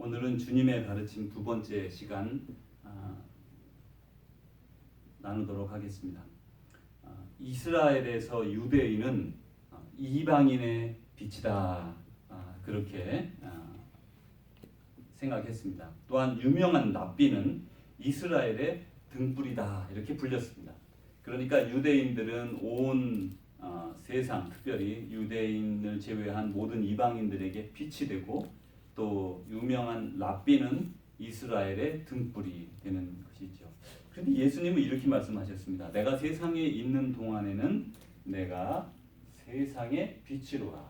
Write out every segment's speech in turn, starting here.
오늘은 주님의 가르침 두 번째 시간 나누도록 하겠습니다. 이스라엘에서 유대인은 이방인의 빛이다, 그렇게 생각했습니다. 또한 유명한 랍비는 이스라엘의 등불이다, 이렇게 불렸습니다. 그러니까 유대인들은 온 세상, 특별히 유대인을 제외한 모든 이방인들에게 빛이 되고, 또 유명한 랍비는 이스라엘의 등불이 되는 것이죠. 그런데 예수님은 이렇게 말씀하셨습니다. 내가 세상에 있는 동안에는 내가 세상의 빛이로라.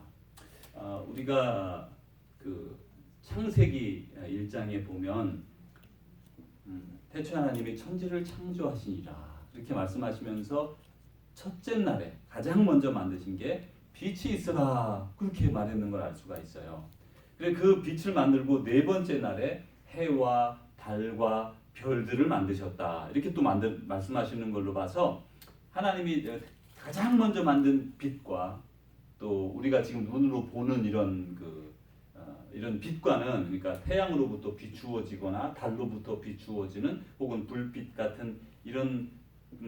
우리가 그 창세기 1장에 보면 태초에 하나님이 천지를 창조하시니라, 이렇게 말씀하시면서 첫째 날에 가장 먼저 만드신 게 빛이 있으라, 그렇게 말했는 걸 알 수가 있어요. 그래서 그 빛을 만들고 네 번째 날에 해와 달과 별들을 만드셨다, 이렇게 또 말씀하시는 걸로 봐서 하나님이 가장 먼저 만든 빛과 또 우리가 지금 눈으로 보는 이런 빛과는, 그러니까 태양으로부터 비추어지거나 달로부터 비추어지는 혹은 불빛 같은 이런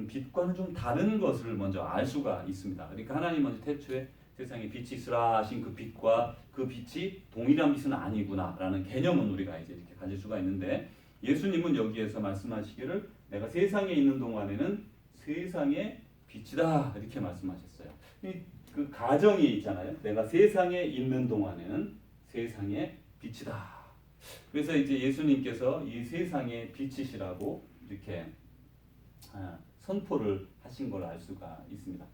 빛과는 좀 다른 것을 먼저 알 수가 있습니다. 그러니까 하나님 먼저 태초에 세상에 빛이 있으라 하신 그 빛과 그 빛이 동일한 빛은 아니구나라는 개념은 우리가 이제 이렇게 가질 수가 있는데, 예수님은 여기에서 말씀하시기를 내가 세상에 있는 동안에는 세상의 빛이다, 이렇게 말씀하셨어요. 그 가정이 있잖아요. 내가 세상에 있는 동안에는 세상의 빛이다. 그래서 이제 예수님께서 이 세상의 빛이시라고 이렇게 선포를 하신 걸 알 수가 있습니다.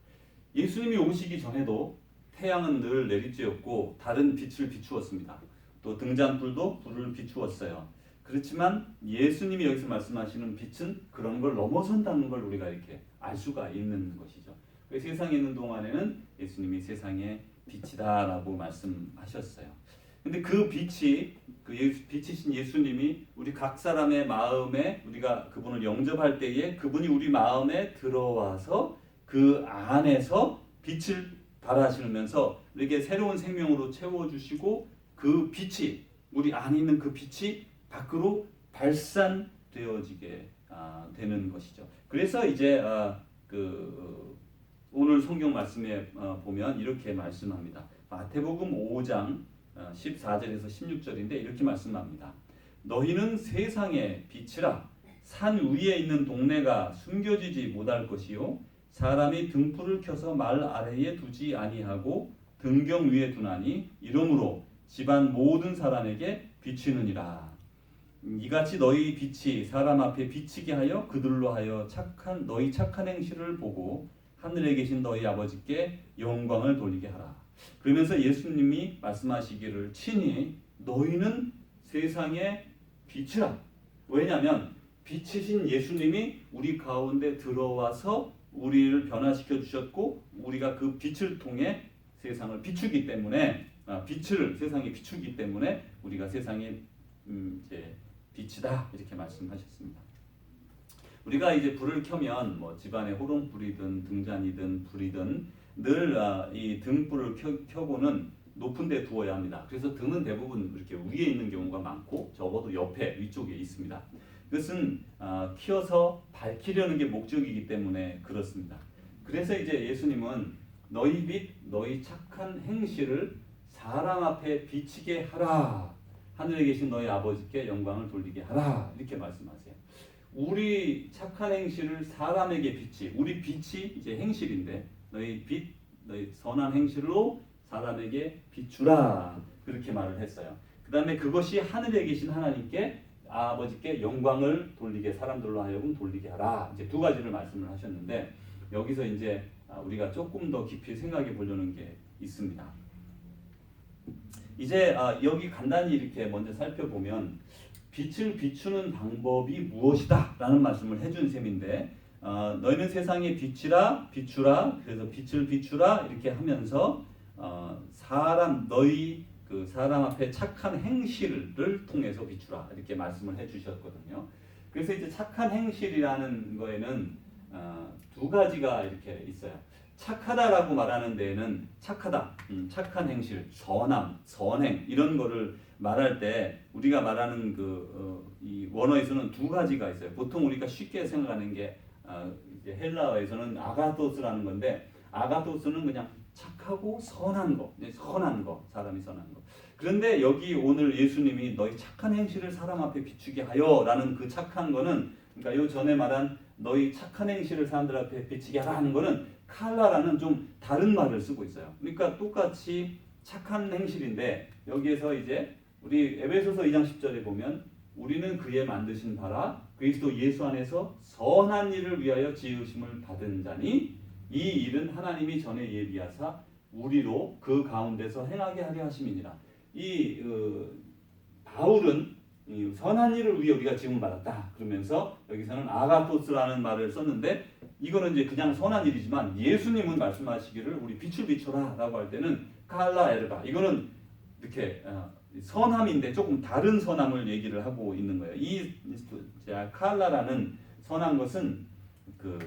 예수님이 오시기 전에도 태양은 늘 내리쬐었고 다른 빛을 비추었습니다. 또 등잔불도 불을 비추었어요. 그렇지만 예수님이 여기서 말씀하시는 빛은 그런 걸 넘어선다는 걸 우리가 이렇게 알 수가 있는 것이죠. 세상에 있는 동안에는 예수님이 세상의 빛이다라고 말씀하셨어요. 근데 그 빛이, 빛이신 예수님이 우리 각 사람의 마음에, 우리가 그분을 영접할 때에 그분이 우리 마음에 들어와서 그 안에서 빛을 발하시면서 이렇게 새로운 생명으로 채워주시고, 그 빛이, 우리 안에 있는 그 빛이 밖으로 발산되어지게 되는 것이죠. 그래서 이제 오늘 성경 말씀에 보면 이렇게 말씀합니다. 마태복음 5장 14절에서 16절인데 이렇게 말씀합니다. 너희는 세상의 빛이라. 산 위에 있는 동네가 숨겨지지 못할 것이요, 사람이 등불을 켜서 말 아래에 두지 아니하고 등경 위에 두나니 이러므로 집안 모든 사람에게 비추느니라. 이같이 너희 빛이 사람 앞에 비치게 하여 그들로 하여 너희 착한 행실을 보고 하늘에 계신 너희 아버지께 영광을 돌리게 하라. 그러면서 예수님이 말씀하시기를 친히 너희는 세상의 빛이라. 왜냐하면 빛이신 예수님이 우리 가운데 들어와서 우리를 변화시켜 주셨고, 우리가 그 빛을 통해 세상을 비추기 때문에, 세상에 비추기 때문에 우리가 세상의 이제 빛이다, 이렇게 말씀하셨습니다. 우리가 이제 불을 켜면 뭐 집안에 호롱불이든 등잔이든 불이든 늘 이 등불을 켜고는 높은 데 두어야 합니다. 그래서 등은 대부분 이렇게 위에 있는 경우가 많고 적어도 옆에 위쪽에 있습니다. 그것은 키워서 밝히려는 게 목적이기 때문에 그렇습니다. 그래서 이제 예수님은 너희 빛, 너희 착한 행실을 사람 앞에 비치게 하라. 하늘에 계신 너희 아버지께 영광을 돌리게 하라, 이렇게 말씀하세요. 우리 착한 행실을 사람에게 비치, 우리 빛이 이제 행실인데 너희 빛, 너희 선한 행실로 사람에게 비추라, 그렇게 말을 했어요. 그 다음에 그것이 하늘에 계신 하나님께, 아버지께 영광을 돌리게, 사람들로 하여금 돌리게 하라. 이제 두 가지를 말씀을 하셨는데, 여기서 이제 우리가 조금 더 깊이 생각해 보려는 게 있습니다. 이제 여기 간단히 이렇게 먼저 살펴보면 빛을 비추는 방법이 무엇이다 라는 말씀을 해준 셈인데, 너희는 세상의 빛이라, 비추라, 그래서 빛을 비추라 이렇게 하면서 너희 그 사람 앞에 착한 행실을 통해서 비추라, 이렇게 말씀을 해주셨거든요. 그래서 이제 착한 행실이라는 거에는 두 가지가 이렇게 있어요. 착하다라고 말하는 데에는 착하다, 착한 행실, 선함, 선행 이런 거를 말할 때 우리가 말하는 이 원어에서는 두 가지가 있어요. 보통 우리가 쉽게 생각하는 게 이제 헬라어에서는 아가토스라는 건데, 아가토스는 그냥 착하고 선한 거, 선한 거, 사람이 선한 거. 그런데 여기 오늘 예수님이 너희 착한 행실을 사람 앞에 비추게 하여라는 그 착한 거는, 그러니까 요 전에 말한 너희 착한 행실을 사람들 앞에 비추게 하라는 거는 칼라라는 좀 다른 말을 쓰고 있어요. 그러니까 똑같이 착한 행실인데 여기에서 이제 우리 에베소서 2장 10절에 보면 우리는 그의 만드신 바라 그리스도 예수 안에서 선한 일을 위하여 지으심을 받은 자니 이 일은 하나님이 전에 예비하사 우리로 그 가운데서 행하게 하려 하심이니라. 이 바울은 이 선한 일을 위해 우리가 지음을 받았다 그러면서 여기서는 아가토스라는 말을 썼는데, 이거는 이제 그냥 선한 일이지만 예수님은 말씀하시기를 우리 빛을 비춰라라고 할 때는 칼라 에르바, 이거는 이렇게 선함인데 조금 다른 선함을 얘기를 하고 있는 거예요. 이 칼라라는 선한 것은 그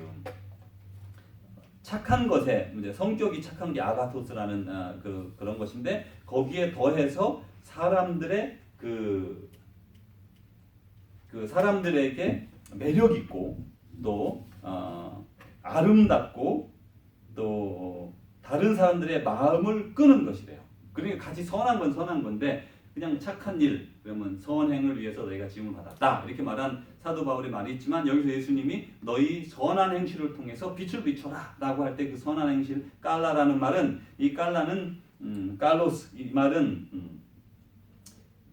착한 것에 이제 성격이 착한 게 아가토스라는 그런 것인데, 거기에 더해서 사람들의 사람들에게 매력 있고 또 아름답고 또 다른 사람들의 마음을 끄는 것이래요. 그러니까 같이 선한 건 선한 건데 그냥 착한 일, 그러면 선행을 위해서 너희가 지음을 받았다 이렇게 말한 사도 바울의 말이 있지만, 여기서 예수님이 너희 선한 행실을 통해서 빛을 비춰라 라고 할 때 그 선한 행실 깔라라는 말은, 이 깔라는 깔로스, 이 말은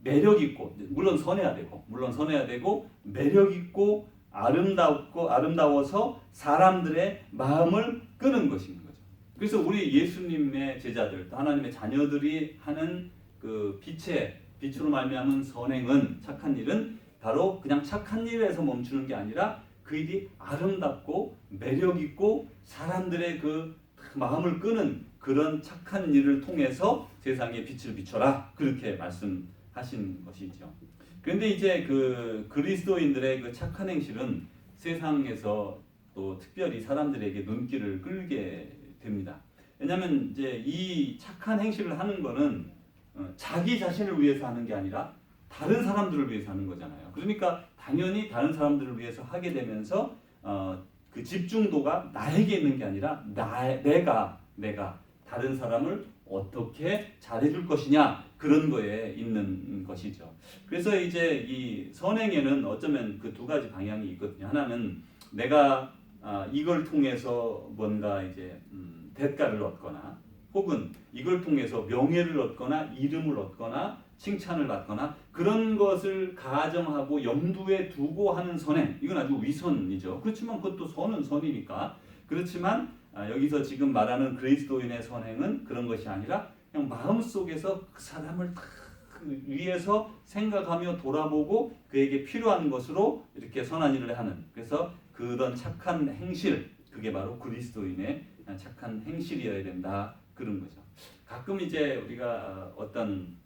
매력 있고, 물론 선해야 되고 매력 있고 아름다워서 사람들의 마음을 끄는 것인 거죠. 그래서 우리 예수님의 제자들, 하나님의 자녀들이 하는 그 빛으로 말미암은 선행은, 착한 일은 바로 그냥 착한 일에서 멈추는 게 아니라 그 일이 아름답고 매력 있고 사람들의 그 마음을 끄는 그런 착한 일을 통해서 세상에 빛을 비춰라, 그렇게 말씀하신 것이죠. 그런데 이제 그 그리스도인들의 그 착한 행실은 세상에서 또 특별히 사람들에게 눈길을 끌게 됩니다. 왜냐하면 이제 이 착한 행실을 하는 거는 자기 자신을 위해서 하는 게 아니라 다른 사람들을 위해서 하는 거잖아요. 그러니까 당연히 다른 사람들을 위해서 하게 되면서 그 집중도가 나에게 있는 게 아니라 내가 다른 사람을 어떻게 잘해줄 것이냐, 그런 거에 있는 것이죠. 그래서 이제 이 선행에는 어쩌면 그 두 가지 방향이 있거든요. 하나는 내가 이걸 통해서 뭔가 이제 대가를 얻거나, 혹은 이걸 통해서 명예를 얻거나 이름을 얻거나 칭찬을 받거나 그런 것을 가정하고 염두에 두고 하는 선행, 이건 아주 위선이죠. 그렇지만 그것도 선은 선이니까. 그렇지만 여기서 지금 말하는 그리스도인의 선행은 그런 것이 아니라 그냥 마음속에서 그 사람을 위해서 생각하며 돌아보고 그에게 필요한 것으로 이렇게 선한 일을 하는, 그래서 그런 착한 행실, 그게 바로 그리스도인의 착한 행실이어야 된다, 그런 거죠. 가끔 이제 우리가 어떤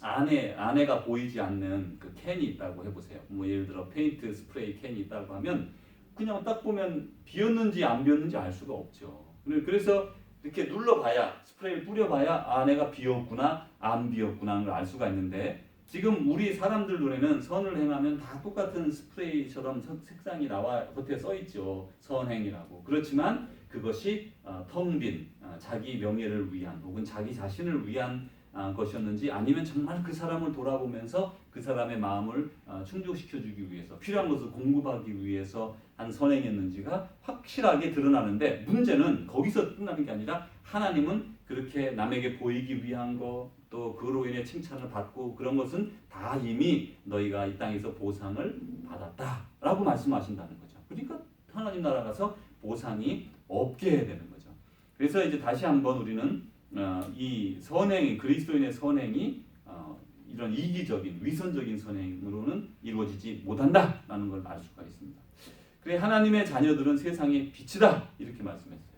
안에가 보이지 않는 그 캔이 있다고 해보세요. 뭐 예를 들어 페인트 스프레이 캔이 있다고 하면 그냥 딱 보면 비었는지 안 비었는지 알 수가 없죠. 그래서 이렇게 눌러봐야, 스프레이를 뿌려봐야 안에가 비었구나 안 비었구나를 알 수가 있는데, 지금 우리 사람들 눈에는 선을 행하면 다 똑같은 스프레이처럼 색상이 나와 겉에 써 있죠. 선행이라고. 그렇지만 그것이 텅 빈 자기 명예를 위한 혹은 자기 자신을 위한 것이었는지, 아니면 정말 그 사람을 돌아보면서 그 사람의 마음을 충족시켜주기 위해서, 필요한 것을 공급하기 위해서 한 선행이었는지가 확실하게 드러나는데, 문제는 거기서 끝나는 게 아니라 하나님은 그렇게 남에게 보이기 위한 거, 또 그로 인해 칭찬을 받고 그런 것은 다 이미 너희가 이 땅에서 보상을 받았다라고 말씀하신다는 거죠. 그러니까 하나님 나라 가서 보상이 없게 되는 거죠. 그래서 이제 다시 한번 우리는 이 선행이, 그리스도인의 선행이 이런 이기적인 위선적인 선행으로는 이루어지지 못한다라는 걸 알 수가 있습니다. 그래, 하나님의 자녀들은 세상의 빛이다, 이렇게 말씀했어요.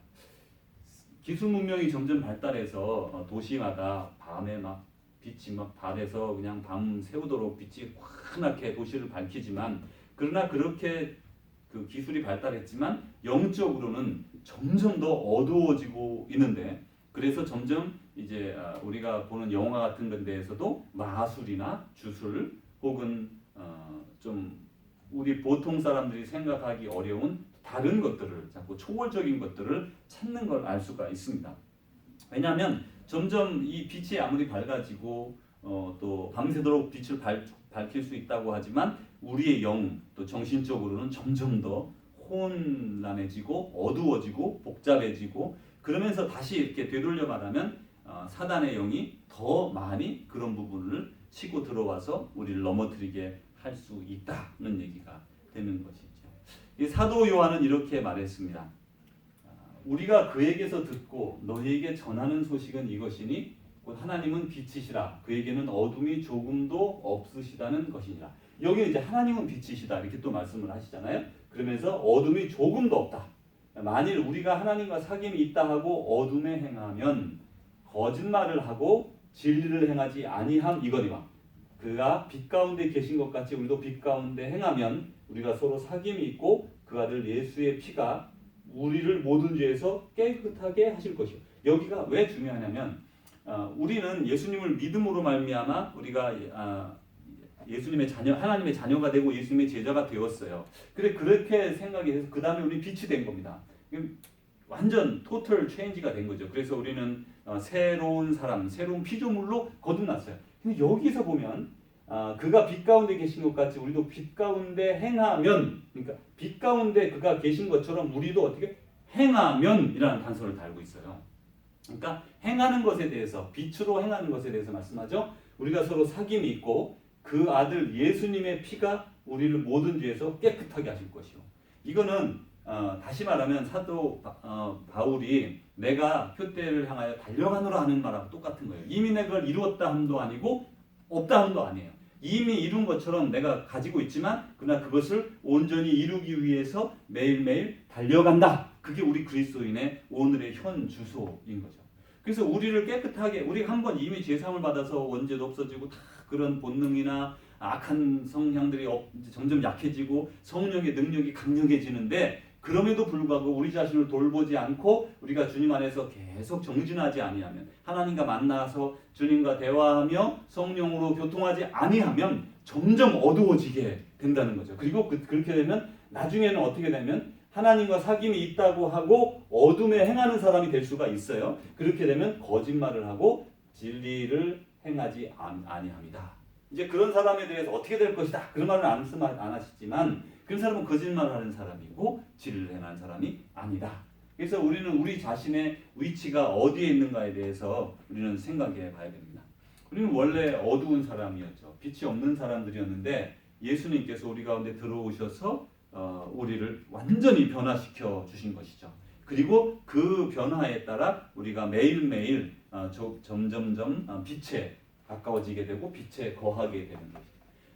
기술 문명이 점점 발달해서 도시마다 밤에 막 빛이 막 발해서 그냥 밤 새우도록 빛이 환하게 도시를 밝히지만, 그러나 그렇게 그 기술이 발달했지만 영적으로는 점점 더 어두워지고 있는데, 그래서 점점 이제 우리가 보는 영화 같은 건 데에서도 마술이나 주술 혹은 좀 우리 보통 사람들이 생각하기 어려운 다른 것들을 자꾸 초월적인 것들을 찾는 걸 알 수가 있습니다. 왜냐하면 점점 이 빛이 아무리 밝아지고 또 밤새도록 빛을 밝힐 수 있다고 하지만 우리의 영 또 정신적으로는 점점 더 혼란해지고 어두워지고 복잡해지고 그러면서 다시 이렇게 되돌려 말하면 사단의 영이 더 많이 그런 부분을 치고 들어와서 우리를 넘어뜨리게 할 수 있다는 얘기가 되는 것이죠. 이 사도 요한은 이렇게 말했습니다. 우리가 그에게서 듣고 너희에게 전하는 소식은 이것이니 곧 하나님은 빛이시라 그에게는 어둠이 조금도 없으시다는 것이니라. 여기 이제 하나님은 빛이시다 이렇게 또 말씀을 하시잖아요. 그러면서 어둠이 조금도 없다. 만일 우리가 하나님과 사귐이 있다 하고 어둠에 행하면 거짓말을 하고 진리를 행하지 아니함 이거니와 그가 빛 가운데 계신 것 같이 우리도 빛 가운데 행하면 우리가 서로 사귐이 있고 그 아들 예수의 피가 우리를 모든 죄에서 깨끗하게 하실 것이요. 여기가 왜 중요하냐면 우리는 예수님을 믿음으로 말미암아 우리가 예수님의 자녀, 하나님의 자녀가 되고 예수님의 제자가 되었어요. 그래 그렇게 생각해서 그 다음에 우리 빛이 된 겁니다. 완전 토탈 체인지가 된 거죠. 그래서 우리는 새로운 사람, 새로운 피조물로 거듭났어요. 근데 여기서 보면 그가 빛 가운데 계신 것 같이 우리도 빛 가운데 행하면, 그러니까 빛 가운데 그가 계신 것처럼 우리도 어떻게 행하면이라는 단서를 달고 있어요. 그러니까 행하는 것에 대해서, 빛으로 행하는 것에 대해서 말씀하죠. 우리가 서로 사귐이 있고 그 아들 예수님의 피가 우리를 모든 죄에서 깨끗하게 하실 것이요. 이거는 다시 말하면 사도 바울이 내가 표대를 향하여 달려가노라 하는 말하고 똑같은 거예요. 이미 내가 그걸 이루었다 함도 아니고 없다 함도 아니에요. 이미 이룬 것처럼 내가 가지고 있지만 그러나 그것을 온전히 이루기 위해서 매일매일 달려간다. 그게 우리 그리스도인의 오늘의 현 주소인 거죠. 그래서 우리를 깨끗하게, 우리가 한번 이미 제사함을 받아서 원죄도 없어지고 다 그런 본능이나 악한 성향들이 점점 약해지고 성령의 능력이 강력해지는데 그럼에도 불구하고 우리 자신을 돌보지 않고 우리가 주님 안에서 계속 정진하지 아니하면, 하나님과 만나서 주님과 대화하며 성령으로 교통하지 아니하면 점점 어두워지게 된다는 거죠. 그리고 그렇게 되면 나중에는 어떻게 되면 하나님과 사귐이 있다고 하고 어둠에 행하는 사람이 될 수가 있어요. 그렇게 되면 거짓말을 하고 진리를 행하지 아니합니다. 이제 그런 사람에 대해서 어떻게 될 것이다 그런 말은 안 하시지만 그런 사람은 거짓말을 하는 사람이고 진리를 행하는 사람이 아니다. 그래서 우리는 우리 자신의 위치가 어디에 있는가에 대해서 우리는 생각해 봐야 됩니다. 우리는 원래 어두운 사람이었죠. 빛이 없는 사람들이었는데 예수님께서 우리 가운데 들어오셔서 우리를 완전히 변화시켜 주신 것이죠. 그리고 그 변화에 따라 우리가 매일매일 점점점 빛에 가까워지게 되고 빛에 거하게 되는 것이죠.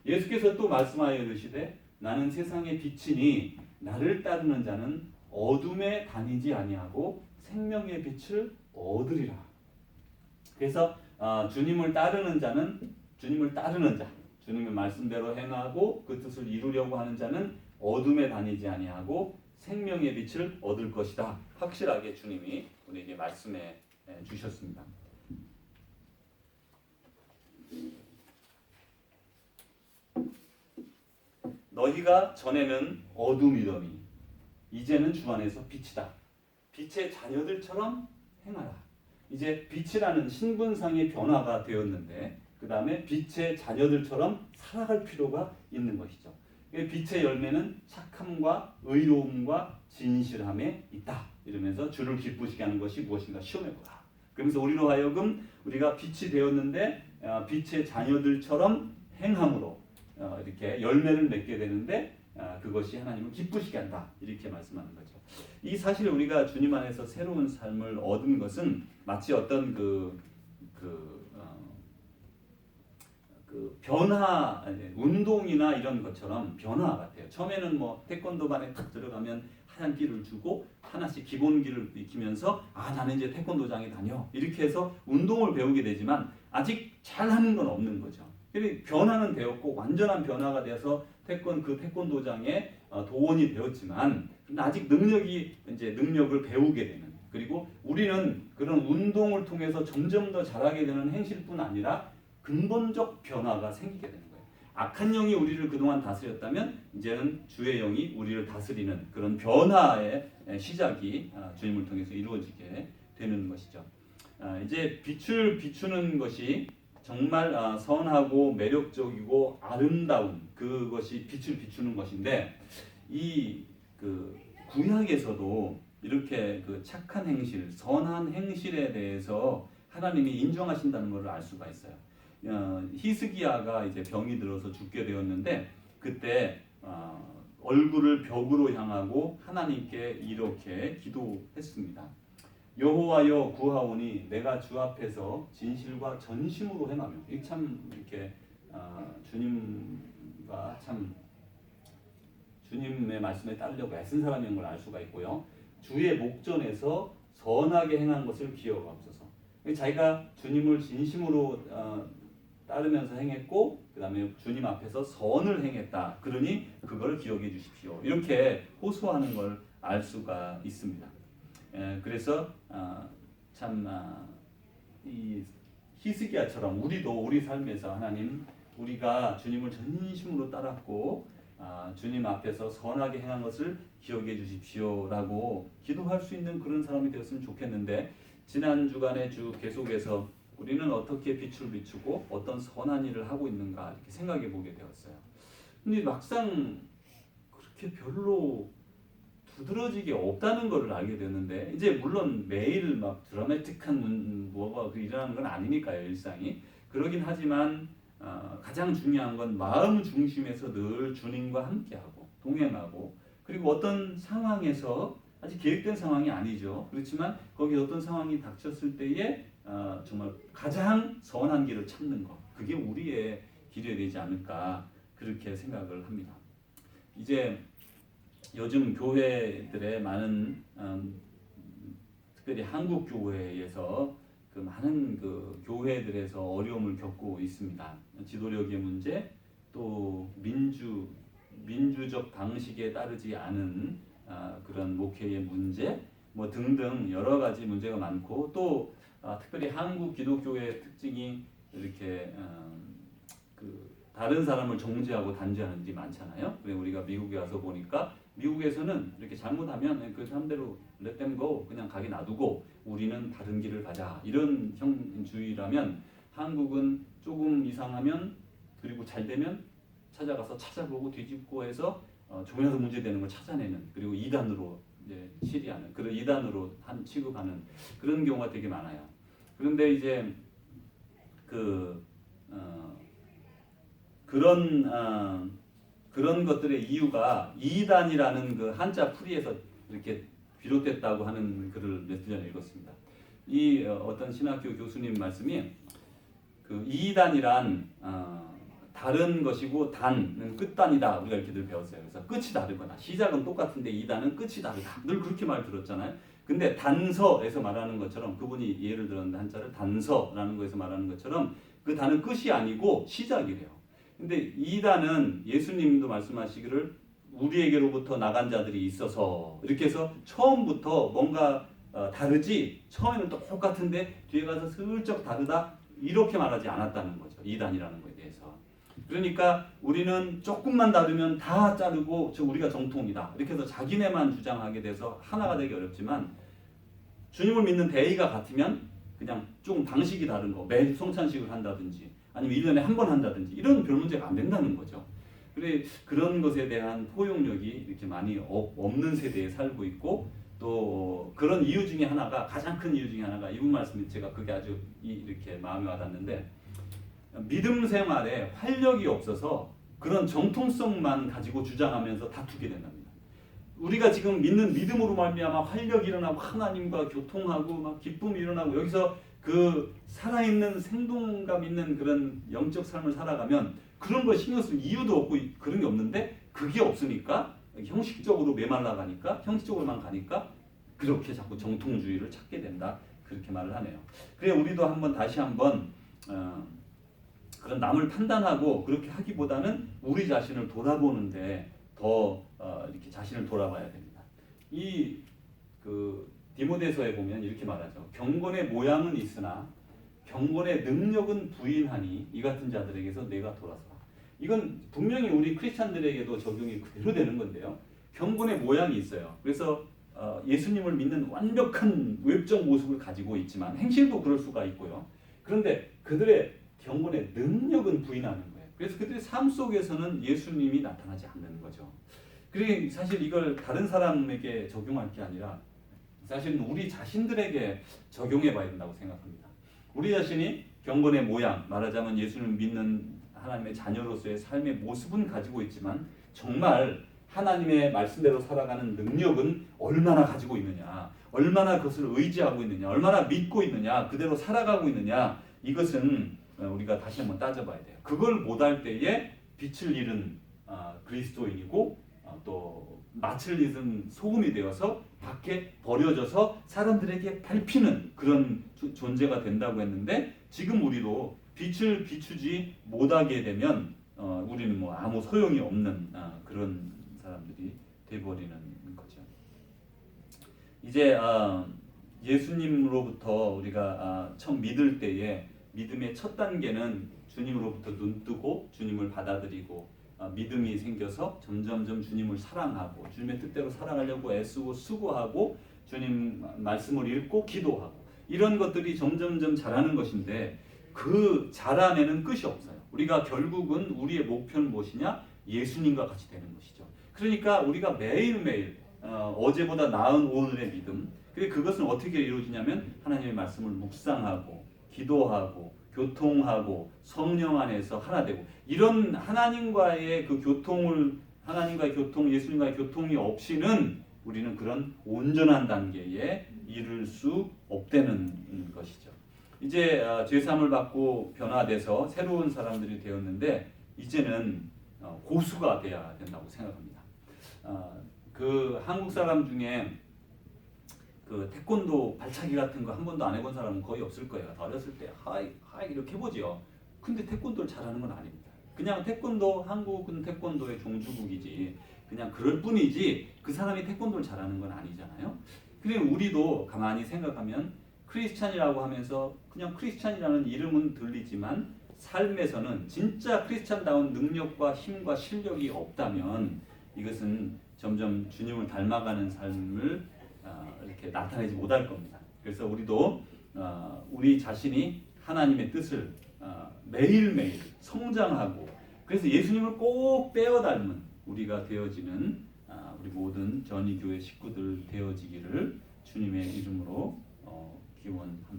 예수께서 또 말씀하여 이르시되 나는 세상의 빛이니 나를 따르는 자는 어둠에 다니지 아니하고 생명의 빛을 얻으리라. 그래서 주님을 따르는 자, 주님의 말씀대로 행하고 그 뜻을 이루려고 하는 자는 어둠에 다니지 아니하고 생명의 빛을 얻을 것이다. 확실하게 주님이 우리에게 말씀해 주셨습니다. 너희가 전에는 어둠이더니 이제는 주 안에서 빛이다. 빛의 자녀들처럼 행하라. 이제 빛이라는 신분상의 변화가 되었는데 그 다음에 빛의 자녀들처럼 살아갈 필요가 있는 것이죠. 빛의 열매는 착함과 의로움과 진실함에 있다. 이러면서 주를 기쁘시게 하는 것이 무엇인가 시험해보라. 그러면서 우리로 하여금 우리가 빛이 되었는데 빛의 자녀들처럼 행함으로 이렇게 열매를 맺게 되는데 그것이 하나님을 기쁘시게 한다. 이렇게 말씀하는 거죠. 이 사실 우리가 주님 안에서 새로운 삶을 얻은 것은 마치 어떤 그 변화, 운동이나 이런 것처럼 변화 같아요. 처음에는 뭐 태권도반에 딱 들어가면 하얀 끼를 주고 하나씩 기본기를 익히면서 나는 이제 태권도장에 다녀 이렇게 해서 운동을 배우게 되지만 아직 잘하는 건 없는 거죠. 변화는 되었고 완전한 변화가 돼서 그 태권도장에 도원이 되었지만 아직 능력을 배우게 되는 그리고 우리는 그런 운동을 통해서 점점 더 잘하게 되는 행실뿐 아니라 근본적 변화가 생기게 되는 거예요. 악한 영이 우리를 그동안 다스렸다면 이제는 주의 영이 우리를 다스리는 그런 변화의 시작이 주님을 통해서 이루어지게 되는 것이죠. 이제 빛을 비추는 것이 정말 선하고 매력적이고 아름다운 그것이 빛을 비추는 것인데 이 그 구약에서도 이렇게 그 착한 행실, 선한 행실에 대해서 하나님이 인정하신다는 것을 알 수가 있어요. 히스기야가 이제 병이 들어서 죽게 되었는데 그때 얼굴을 벽으로 향하고 하나님께 이렇게 기도했습니다. 여호와여 구하오니 내가 주 앞에서 진실과 전심으로 행하며 이 참 이렇게 주님과 참 주님의 말씀에 따르려고 애쓴 사람인 걸 알 수가 있고요. 주의 목전에서 선하게 행한 것을 기억하옵소서. 자기가 주님을 진심으로 따르면서 행했고 그 다음에 주님 앞에서 선을 행했다. 그러니 그걸 기억해 주십시오. 이렇게 호소하는 걸 알 수가 있습니다. 그래서 이 히스기야처럼 우리도 우리 삶에서 하나님 우리가 주님을 전심으로 따랐고 주님 앞에서 선하게 행한 것을 기억해 주십시오라고 기도할 수 있는 그런 사람이 되었으면 좋겠는데 지난 주간에 주 계속해서 우리는 어떻게 빛을 비추고 어떤 선한 일을 하고 있는가 이렇게 생각해 보게 되었어요. 근데 막상 그렇게 별로 두드러지게 없다는 것을 알게 되는데 이제 물론 매일 막 드라마틱한 뭐가 일어나는 건 아니니까요 일상이 그러긴 하지만 가장 중요한 건 마음 중심에서 늘 주님과 함께하고 동행하고 그리고 어떤 상황에서 아직 계획된 상황이 아니죠 그렇지만 거기 어떤 상황이 닥쳤을 때에 정말 가장 선한 길을 찾는 것 그게 우리의 길이 되지 않을까 그렇게 생각을 합니다. 이제 요즘 교회들의 많은 특별히 한국 교회에서 그 많은 그 교회들에서 어려움을 겪고 있습니다. 지도력의 문제, 또 민주적 방식에 따르지 않은 그런 목회의 문제, 뭐 등등 여러 가지 문제가 많고 또 특별히 한국 기독교의 특징이 이렇게 그 다른 사람을 정죄하고 단죄하는 일이 많잖아요. 우리가 미국에 와서 보니까 미국에서는 이렇게 잘못하면 그 사람대로 let them go 그냥 가게 놔두고 우리는 다른 길을 가자 이런 형주의라면 한국은 조금 이상하면 그리고 잘 되면 찾아가서 찾아보고 뒤집고 해서 조금이라도 문제되는 걸 찾아내는 그리고 이단으로 이제 치리하는 그런 이단으로 취급하는 그런 경우가 되게 많아요. 그런데 이제 그런 것들의 이유가 이단이라는 그 한자 풀이에서 이렇게 비롯됐다고 하는 글을 며칠 전에 읽었습니다. 이 어떤 신학교 교수님 말씀이 그 이단이란 다른 것이고 단은 끝단이다 우리가 이렇게 늘 배웠어요. 그래서 끝이 다르거나 시작은 똑같은데 이단은 끝이 다르다 늘 그렇게 말 들었잖아요. 근데 단서에서 말하는 것처럼 그분이 예를 들었는데 한자를 단서라는 거에서 말하는 것처럼 그 단은 끝이 아니고 시작이래요. 근데 이단은 예수님도 말씀하시기를 우리에게로부터 나간 자들이 있어서 이렇게 해서 처음부터 뭔가 다르지 처음에는 똑같은데 뒤에 가서 슬쩍 다르다 이렇게 말하지 않았다는 거죠. 이단이라는 거에 대해서. 그러니까 우리는 조금만 다르면 다 자르고 우리가 정통이다 이렇게 해서 자기네만 주장하게 돼서 하나가 되기 어렵지만 주님을 믿는 대의가 같으면 그냥 좀 방식이 다른 거 매일 성찬식을 한다든지 아니면 1년에 한 번 한다든지 이런 별 문제가 안 된다는 거죠. 그래 그런 것에 대한 포용력이 이렇게 많이 없는 세대에 살고 있고 또 그런 이유 중에 하나가 가장 큰 이유 중에 하나가 이분 말씀이 제가 그게 아주 이렇게 마음에 와닿는데 믿음 생활에 활력이 없어서 그런 정통성만 가지고 주장하면서 다투게 된답니다. 우리가 지금 믿는 믿음으로 말미암아 활력이 일어나고 하나님과 교통하고 막 기쁨이 일어나고 여기서 그 살아있는 생동감 있는 그런 영적 삶을 살아가면 그런 거 신경 쓸 이유도 없고 그런 게 없는데 그게 없으니까 형식적으로 메말라가니까 형식적으로만 가니까 그렇게 자꾸 정통주의를 찾게 된다 그렇게 말을 하네요. 그래 우리도 다시 한번 그런 남을 판단하고 그렇게 하기보다는 우리 자신을 돌아보는데 더 이렇게 자신을 돌아봐야 됩니다. 디모데서에 보면 이렇게 말하죠. 경건의 모양은 있으나 경건의 능력은 부인하니 이 같은 자들에게서 내가 돌아서라. 이건 분명히 우리 크리스찬들에게도 적용이 그대로 되는 건데요. 경건의 모양이 있어요. 그래서 예수님을 믿는 완벽한 외적 모습을 가지고 있지만 행실도 그럴 수가 있고요. 그런데 그들의 경건의 능력은 부인하는 거예요. 그래서 그들의 삶 속에서는 예수님이 나타나지 않는 거죠. 그리고 사실 이걸 다른 사람에게 적용할 게 아니라 사실은 우리 자신들에게 적용해 봐야 된다고 생각합니다. 우리 자신이 경건의 모양, 말하자면 예수님을 믿는 하나님의 자녀로서의 삶의 모습은 가지고 있지만 정말 하나님의 말씀대로 살아가는 능력은 얼마나 가지고 있느냐, 얼마나 그것을 의지하고 있느냐, 얼마나 믿고 있느냐, 그대로 살아가고 있느냐, 이것은 우리가 다시 한번 따져봐야 돼요. 그걸 못할 때에 빛을 잃은 그리스도인이고 또 맛을 잃은 소금이 되어서 밖에 버려져서 사람들에게 밟히는 그런 존재가 된다고 했는데, 지금 우리도 빛을 비추지 못하게 되면 우리는 뭐 아무 소용이 없는 그런 사람들이 돼버리는 거죠. 이제 예수님으로부터 우리가 처음 믿을 때에 믿음의 첫 단계는 주님으로부터 눈뜨고 주님을 받아들이고 믿음이 생겨서 점점점 주님을 사랑하고 주님의 뜻대로 살아가려고 애쓰고 수고하고 주님 말씀을 읽고 기도하고 이런 것들이 점점점 자라는 것인데, 그 자라내는 끝이 없어요. 우리가 결국은 우리의 목표는 무엇이냐? 예수님과 같이 되는 것이죠. 그러니까 우리가 매일매일 어제보다 나은 오늘의 믿음, 그것은 어떻게 이루어지냐면 하나님의 말씀을 묵상하고 기도하고 교통하고 성령 안에서 하나 되고, 이런 하나님과의 그 교통을, 하나님과의 교통, 예수님과의 교통이 없이는 우리는 그런 온전한 단계에 이를 수 없다는 것이죠. 이제 죄사함을 받고 변화돼서 새로운 사람들이 되었는데 이제는 고수가 돼야 된다고 생각합니다. 그 한국 사람 중에 그 태권도 발차기 같은 거 한 번도 안 해본 사람은 거의 없을 거예요. 어렸을 때 하이 이렇게 해보지요. 근데 태권도를 잘하는 건 아닙니다. 그냥 태권도, 한국은 태권도의 종주국이지 그냥 그럴 뿐이지 그 사람이 태권도를 잘하는 건 아니잖아요. 그리고 우리도 가만히 생각하면 크리스찬이라고 하면서 그냥 크리스찬이라는 이름은 들리지만 삶에서는 진짜 크리스찬다운 능력과 힘과 실력이 없다면 이것은 점점 주님을 닮아가는 삶을 이렇게 나타내지 못할 겁니다. 그래서 우리도 우리 자신이 하나님의 뜻을 매일매일 성장하고, 그래서 예수님을 꼭 빼어 닮은 우리가 되어지는 우리 모든 전이교회 식구들 되어지기를 주님의 이름으로 기원합니다.